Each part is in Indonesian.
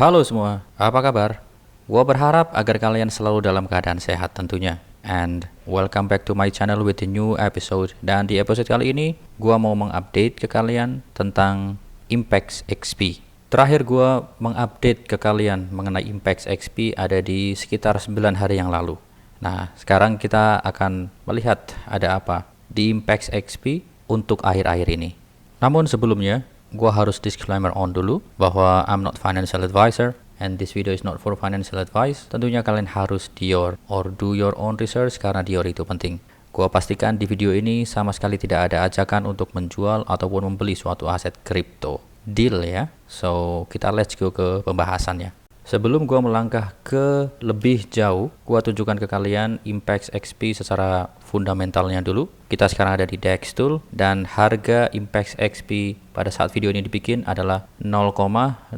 Halo semua, apa kabar? Gua berharap agar kalian selalu dalam keadaan sehat tentunya. And welcome back to my channel with a new episode. Dan di episode kali ini, gua mau mengupdate ke kalian tentang Impex XP. Terakhir gua mengupdate ke kalian mengenai Impex XP ada di sekitar 9 hari yang lalu. Nah, sekarang kita akan melihat ada apa di Impex XP untuk akhir-akhir ini. Namun sebelumnya, gua harus disclaimer on dulu bahwa I'm not financial advisor and this video is not for financial advice. Tentunya kalian harus do your own research karena Dior itu penting. Gua pastikan di video ini sama sekali tidak ada ajakan untuk menjual ataupun membeli suatu aset kripto. Deal ya. So, kita let's go ke pembahasannya. Sebelum gua melangkah ke lebih jauh, gua tunjukkan ke kalian Impex XP secara fundamentalnya dulu. Kita sekarang ada di Dextool dan harga Impex XP pada saat video ini dibikin adalah 0,000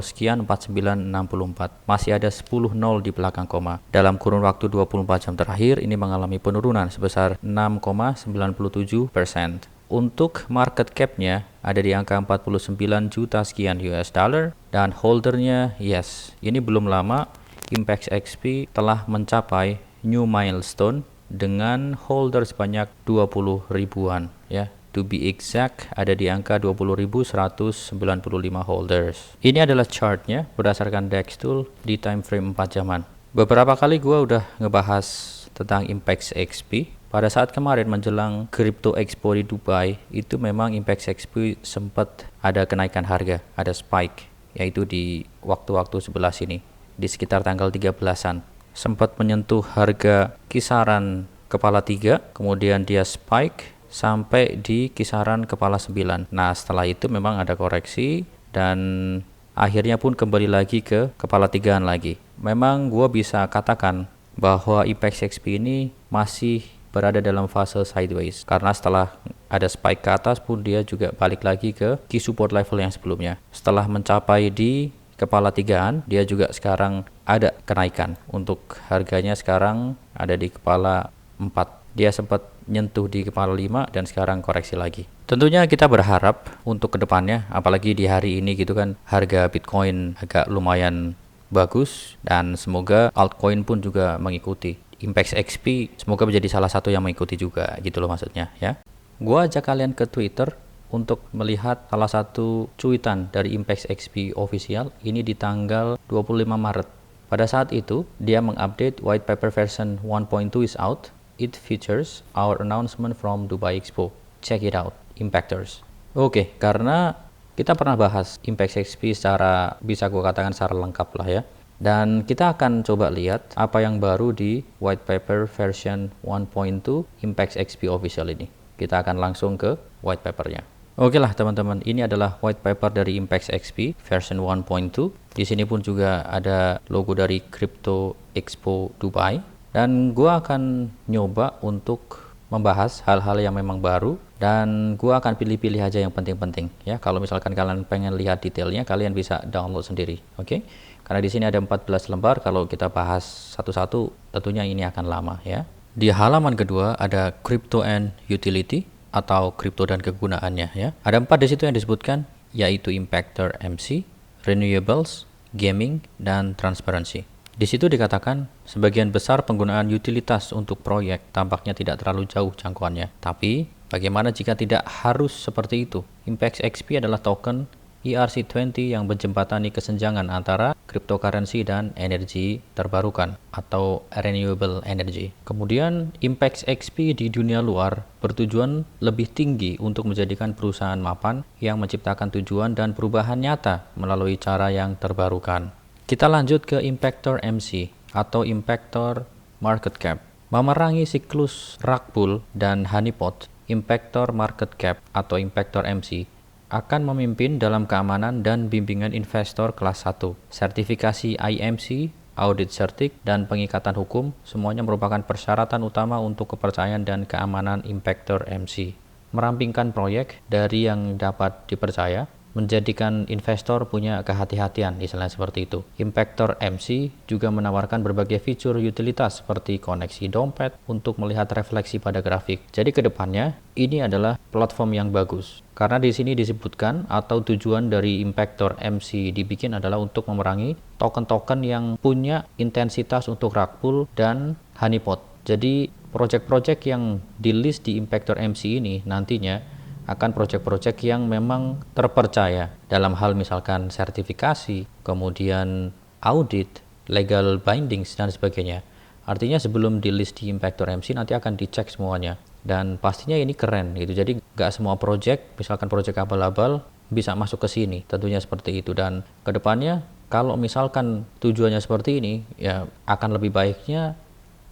sekian 4964. Masih ada 10 nol di belakang koma. Dalam kurun waktu 24 jam terakhir ini mengalami penurunan sebesar 6,97%. Untuk market cap-nya ada di angka 49 juta sekian US dollar dan holdernya yes, ini belum lama Impex XP telah mencapai new milestone dengan holder sebanyak 20 ribuan ya. To be exact ada di angka 20.195 holders. Ini adalah chartnya berdasarkan Dextool di time frame 4 jaman. Beberapa kali gua udah ngebahas tentang Impex XP. Pada saat kemarin menjelang Crypto Expo di Dubai, itu memang Impex XP sempat ada kenaikan harga, ada spike, yaitu di waktu-waktu sebelah sini, di sekitar tanggal 13-an. Sempat menyentuh harga kisaran kepala 3, kemudian dia spike sampai di kisaran kepala 9. Nah, setelah itu memang ada koreksi dan akhirnya pun kembali lagi ke kepala 3-an lagi. Memang gua bisa katakan bahwa Impex XP ini masih berada dalam fase sideways karena setelah ada spike ke atas pun dia juga balik lagi ke key support level yang sebelumnya. Setelah mencapai di kepala 3-an, dia juga sekarang ada kenaikan. Untuk harganya sekarang ada di kepala 4. Dia sempat nyentuh di kepala 5 dan sekarang koreksi lagi. Tentunya kita berharap untuk kedepannya, apalagi di hari ini gitu kan, harga Bitcoin agak lumayan bagus dan semoga altcoin pun juga mengikuti. Impex XP semoga menjadi salah satu yang mengikuti juga gitu loh maksudnya ya. Gua ajak kalian ke Twitter untuk melihat salah satu cuitan dari Impex XP official ini di tanggal 25 Maret. Pada saat itu dia mengupdate white paper version 1.2 is out. It features our announcement from Dubai Expo. Check it out, Impactors. Oke, karena kita pernah bahas Impex XP secara bisa gua katakan secara lengkap lah ya. Dan kita akan coba lihat apa yang baru di white paper version 1.2 Impex XP official ini. Kita akan langsung ke white papernya. Oke lah teman-teman, ini adalah white paper dari Impex XP version 1.2. Di sini pun juga ada logo dari Crypto Expo Dubai. Dan gua akan nyoba untuk membahas hal-hal yang memang baru dan gua akan pilih-pilih aja yang penting-penting ya. Kalau misalkan kalian pengen lihat detailnya, kalian bisa download sendiri, oke? Karena di sini ada 14 lembar, kalau kita bahas satu-satu tentunya ini akan lama ya. Di halaman kedua ada Crypto and Utility atau kripto dan kegunaannya ya. Ada 4 di situ yang disebutkan, yaitu Impactor MC, Renewables, Gaming, dan Transparency. Di situ dikatakan sebagian besar penggunaan utilitas untuk proyek tampaknya tidak terlalu jauh jangkauannya. Tapi bagaimana jika tidak harus seperti itu? Impex XP adalah token ERC20 yang menjembatani kesenjangan antara cryptocurrency dan energi terbarukan atau renewable energy. Kemudian Impex XP di dunia luar bertujuan lebih tinggi untuk menjadikan perusahaan mapan yang menciptakan tujuan dan perubahan nyata melalui cara yang terbarukan. Kita lanjut ke Impactor MC atau Impactor Market Cap. Memerangi siklus rug pull dan honeypot, Impactor Market Cap atau Impactor MC akan memimpin dalam keamanan dan bimbingan investor kelas 1. Sertifikasi IMC, audit certik, dan pengikatan hukum semuanya merupakan persyaratan utama untuk kepercayaan dan keamanan Impactor MC. Merampingkan proyek dari yang dapat dipercaya, menjadikan investor punya kehati-hatian, misalnya seperti itu. Impactor MC juga menawarkan berbagai fitur utilitas seperti koneksi dompet untuk melihat refleksi pada grafik. Jadi kedepannya ini adalah platform yang bagus. Karena di sini disebutkan atau tujuan dari Impactor MC dibikin adalah untuk memerangi token-token yang punya intensitas untuk rug pull dan honeypot. Jadi project-project yang di list di Impactor MC ini nantinya akan project-project yang memang terpercaya dalam hal misalkan sertifikasi, kemudian audit, legal bindings, dan sebagainya. Artinya sebelum di list di Impactor MC nanti akan dicek semuanya. Dan pastinya ini keren gitu. Jadi nggak semua project, misalkan project abal-abal, bisa masuk ke sini. Tentunya seperti itu. Dan kedepannya kalau misalkan tujuannya seperti ini, ya akan lebih baiknya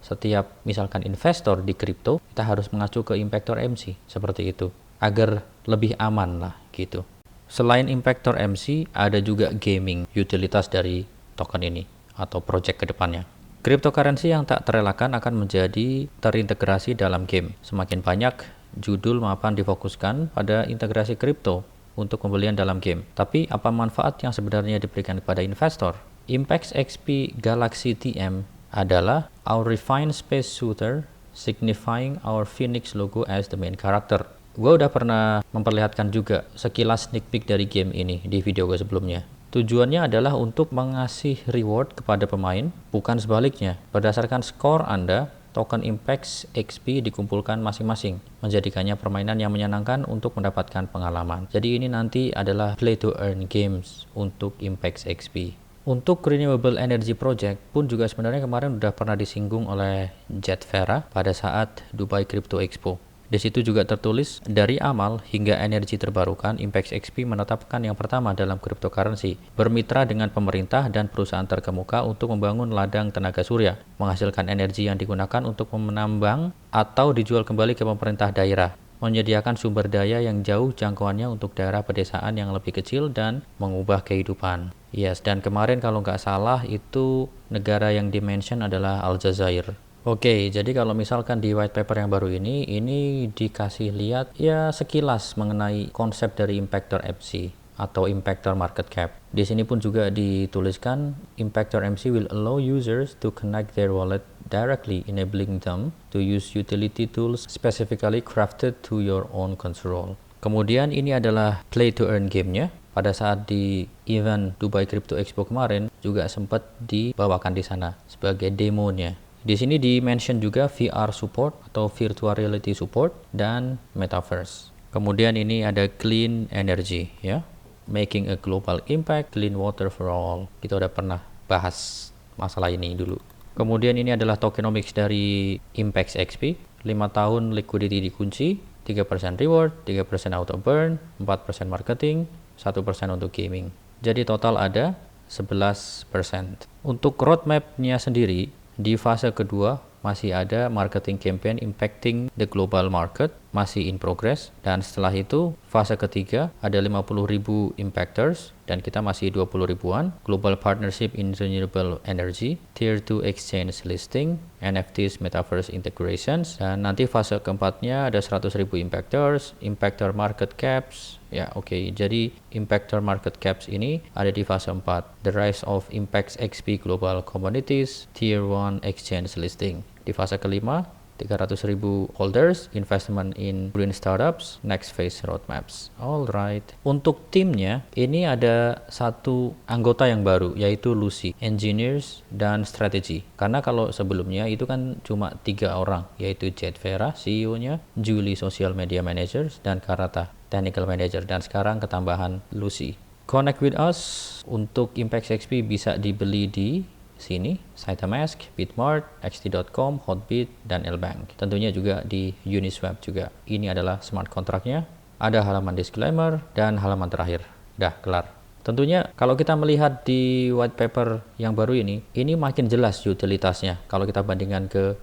setiap misalkan investor di kripto, kita harus mengacu ke Impactor MC. Seperti itu. Agar lebih aman lah gitu. Selain Impactor MC, ada juga gaming, utilitas dari token ini atau project kedepannya. Cryptocurrency yang tak terelakkan akan menjadi terintegrasi dalam game. Semakin banyak judul mapan difokuskan pada integrasi kripto untuk pembelian dalam game. Tapi apa manfaat yang sebenarnya diberikan kepada investor? Impex XP Galaxy TM adalah our refined space shooter signifying our Phoenix logo as the main character. Gue udah pernah memperlihatkan juga sekilas sneak peek dari game ini di video gue sebelumnya. Tujuannya adalah untuk mengasih reward kepada pemain, bukan sebaliknya. Berdasarkan skor Anda, token Impex XP dikumpulkan masing-masing, menjadikannya permainan yang menyenangkan untuk mendapatkan pengalaman. Jadi ini nanti adalah play to earn games untuk Impex XP. Untuk Renewable Energy Project pun juga sebenarnya kemarin udah pernah disinggung oleh Jet Vera pada saat Dubai Crypto Expo. Di situ juga tertulis, dari amal hingga energi terbarukan, Impex XP menetapkan yang pertama dalam cryptocurrency, bermitra dengan pemerintah dan perusahaan terkemuka untuk membangun ladang tenaga surya, menghasilkan energi yang digunakan untuk menambang atau dijual kembali ke pemerintah daerah, menyediakan sumber daya yang jauh jangkauannya untuk daerah pedesaan yang lebih kecil dan mengubah kehidupan. Yes, dan kemarin kalau nggak salah itu negara yang dimention adalah Aljazair. Oke, jadi kalau misalkan di white paper yang baru ini dikasih lihat ya sekilas mengenai konsep dari Impactor MC atau Impactor Market Cap. Di sini pun juga dituliskan Impactor MC will allow users to connect their wallet directly, enabling them to use utility tools specifically crafted to your own control. Kemudian ini adalah play to earn game-nya. Pada saat di event Dubai Crypto Expo kemarin juga sempat dibawakan di sana sebagai demonya. Di sini di-mention juga VR support atau virtual reality support dan metaverse. Kemudian ini ada clean energy ya. Making a global impact, clean water for all. Kita udah pernah bahas masalah ini dulu. Kemudian ini adalah tokenomics dari Impex XP. 5 tahun liquidity dikunci, 3% reward, 3% auto burn, 4% marketing, 1% untuk gaming. Jadi total ada 11%. Untuk roadmap-nya sendiri, di fase kedua masih ada marketing campaign impacting the global market, masih in progress. Dan setelah itu fase ketiga ada 50.000 impactors dan kita masih 20 ribuan. Global partnership in renewable energy, tier 2 exchange listing, NFTs, metaverse integrations. Dan nanti fase keempatnya ada 100.000 impactors, impactor market caps. Ya oke, jadi impactor market caps ini ada di fase 4. The rise of Impex XP global communities, tier 1 exchange listing. Di fase kelima, 300.000 holders, investment in green startups, next phase roadmaps. Alright. Untuk timnya, ini ada satu anggota yang baru, yaitu Lucy, engineers dan strategy. Karena kalau sebelumnya itu kan cuma 3 orang, yaitu Jet Vera, CEO-nya, Julie, social media managers, dan Karata, technical manager. Dan sekarang ketambahan Lucy. Connect with us untuk Impex XP bisa dibeli di sini, Cytamask, Bitmart, xt.com, Hotbit, dan Lbank. Tentunya juga di Uniswap juga. Ini adalah smart kontraknya. Ada halaman disclaimer dan halaman terakhir. Dah, kelar. Tentunya kalau kita melihat di white paper yang baru ini makin jelas utilitasnya kalau kita bandingkan ke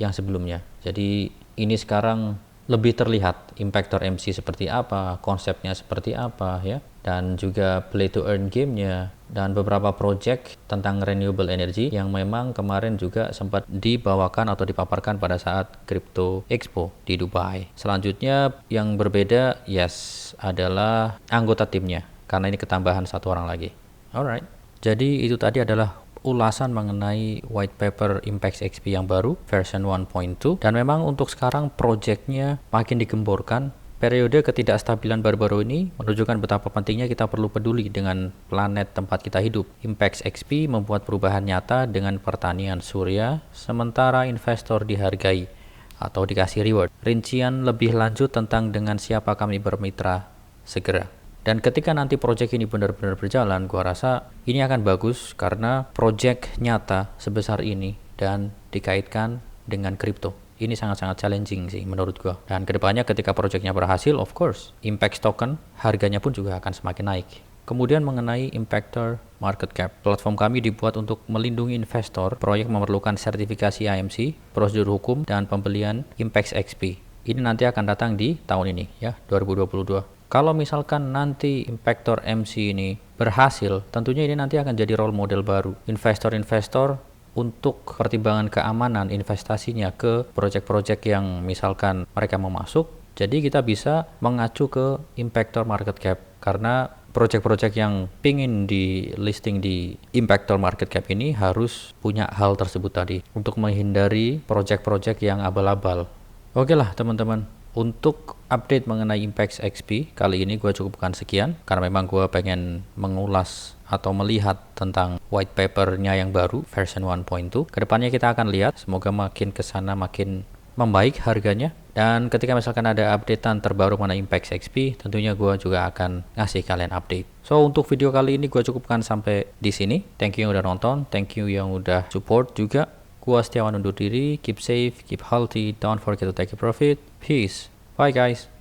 yang sebelumnya. Jadi ini sekarang lebih terlihat Impactor MC seperti apa, konsepnya seperti apa ya, dan juga play to earn game-nya, dan beberapa project tentang renewable energy yang memang kemarin juga sempat dibawakan atau dipaparkan pada saat Crypto Expo di Dubai. Selanjutnya yang berbeda adalah anggota timnya. karena ini ketambahan satu orang lagi. Alright, jadi itu tadi adalah ulasan mengenai white paper Impex XP yang baru version 1.2, dan memang untuk sekarang projectnya makin digemborkan. Periode ketidakstabilan baru-baru ini menunjukkan betapa pentingnya kita perlu peduli dengan planet tempat kita hidup. Impex XP membuat perubahan nyata dengan pertanian surya, sementara investor dihargai atau dikasih reward. Rincian lebih lanjut tentang dengan siapa kami bermitra segera. Dan ketika nanti project ini benar-benar berjalan, gua rasa ini akan bagus karena project nyata sebesar ini dan dikaitkan dengan kripto. Ini sangat-sangat challenging sih menurut gua. Dan kedepannya ketika projectnya berhasil, of course, Impex token harganya pun juga akan semakin naik. Kemudian mengenai Impactor Market Cap, platform kami dibuat untuk melindungi investor. Proyek memerlukan sertifikasi AMC, prosedur hukum, dan pembelian Impex XP. Ini nanti akan datang di tahun ini ya, 2022. Kalau misalkan nanti Impactor MC ini berhasil, tentunya ini nanti akan jadi role model baru. Investor-investor untuk pertimbangan keamanan investasinya ke project-project yang misalkan mereka mau masuk, jadi kita bisa mengacu ke Impactor Market Cap karena project-project yang pingin di listing di Impactor Market Cap ini harus punya hal tersebut tadi untuk menghindari project-project yang abal-abal. Oke lah teman-teman, untuk update mengenai Impex XP kali ini gue cukupkan sekian karena memang gue pengen mengulas atau melihat tentang white papernya yang baru version 1.2. Kedepannya kita akan lihat, semoga makin kesana makin membaik harganya. Dan ketika misalkan ada updatean terbaru mengenai Impex XP, tentunya gue juga akan ngasih kalian update. So untuk video kali ini gue cukupkan sampai di sini. Thank you yang udah nonton, thank you yang udah support juga. Gua Setiawan undur diri, keep safe, keep healthy, don't forget to take a profit. Peace. Bye guys.